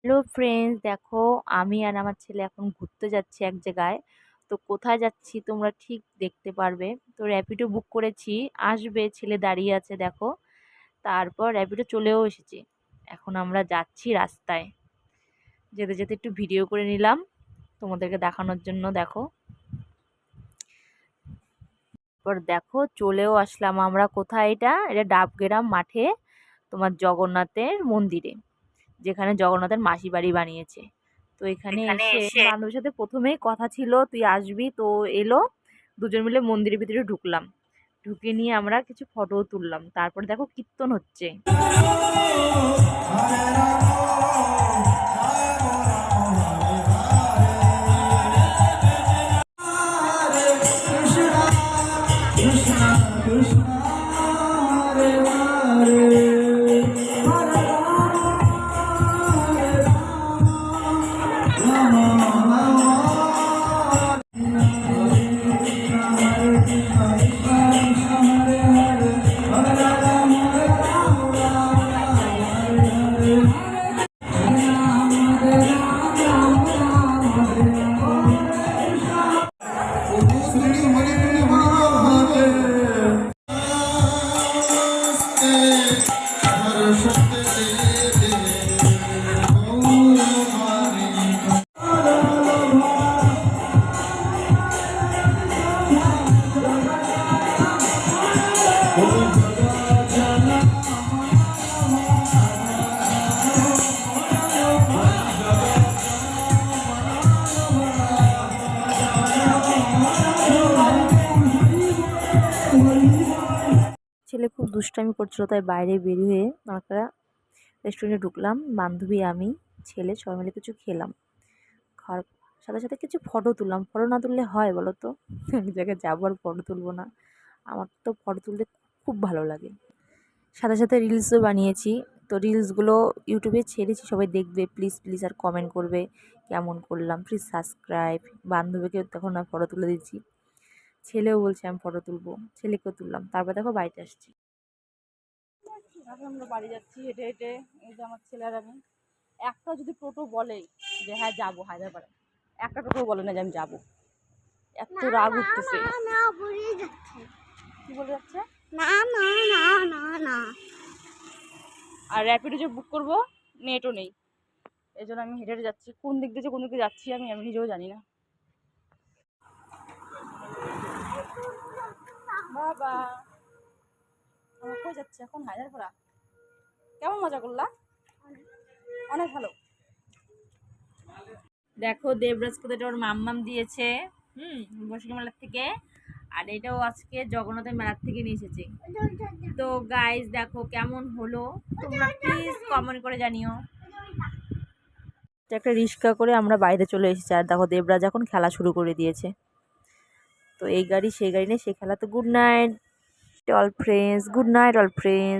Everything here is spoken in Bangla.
হ্যালো ফ্রেন্ডস, দেখো আমি আর আমার ছেলে এখন ঘুরতে যাচ্ছি এক জায়গায়। তো কোথায় যাচ্ছি তোমরা ঠিক দেখতে পারবে। তো র্যাপিডো বুক করেছি, আসবে, ছেলে দাঁড়িয়ে আছে দেখো। তারপর র্যাপিডো চলেও এসেছে। এখন আমরা যাচ্ছি রাস্তায়, যেতে যেতে একটু ভিডিও করে নিলাম তোমাদেরকে দেখানোর জন্য। দেখো, তারপর দেখো চলেও আসলাম আমরা। কোথায়? এটা এটা ডাবগ্রাম মাঠে, তোমার জগন্নাথের মন্দিরে, যেখানে জগন্নাথের মাসি বাড়ি বানিয়েছে। তো এখানে এসে বান্ধবীর সাথে প্রথমেই কথা ছিল তুই আসবি, তো এলো। দুজন মিলে মন্দিরের ভিতরে ঢুকলাম, ঢুকে নিয়ে আমরা কিছু ফটো তুললাম। তারপর দেখো কীর্তন হচ্ছে। ছেলে খুব দুষ্টামি করছিল, তাই বাইরে বেরিয়ে আমরা রেস্টুরেন্টে ঢুকলাম। বান্ধবী, আমি, ছেলে সবাই মিলে কিছু খেলাম। খাওয়ার সাথে সাথে কিছু ফটো তুললাম। ফটো না তুললে হয় বলো তো? এক জায়গায় যাবো আর ফটো তুলবো না? আমার তো ফটো তুলতে খুব ভালো লাগে। সাথে সাথে রিলসও বানিয়েছি। তো রিলসগুলো ইউটিউবে ছেড়েছি, সবাই দেখবে প্লিজ প্লিজ, আর কমেন্ট করবে কেমন করলাম। Please subscribe. বান্ধবীকে তখন আমি ফটো তুলে দিচ্ছি, ছেলেও বলছে আমি ফটো তুলবো, ছেলেকেও তুললাম। তারপর দেখো বাড়িতে আসছি। এখন আমরা বাড়ি যাচ্ছি হেঁটে হেঁটে। এই যে আমার ছেলে আর আমি। একটা যদি টোটো বলে যে হ্যাঁ যাবো হায়দ্রাবাদে, একটা টোটো বলে না যে আমি যাবো। এত রাগ উঠতেছে। কি বলে যাচ্ছে? না না না না না। আর র্যাপিডো যে বুক করবো, নেটও নেই। এই জন্য আমি হেঁটে হেঁটে যাচ্ছি। কোন দিক দিয়ে কোন দিকে যাচ্ছি আমি আমি নিজেও জানি না। বাবা, আমরা কই যাচ্ছি এখন? হায়দ্রাবাদ। কেমন মজা করলা? অনেক ভালো। দেখো দেবরাজকে তো ওর মাম্মাম দিয়েছে, বসিক মেলার থেকে। আর এটাও আজকে জগন্নাথের মেলার থেকে নিয়ে এসেছে। তো গাইস দেখো কেমন হলো, তোমরা প্লিজ কমেন্ট করে জানিও। একটা রিক্সা করে আমরা বাইরে চলে এসেছি। আর দেখো দেবরাজ এখন খেলা শুরু করে দিয়েছে। তো এই গাড়ি সেই গাড়ি নেই, সেই খেলা। তো good night all friends, good night all friends.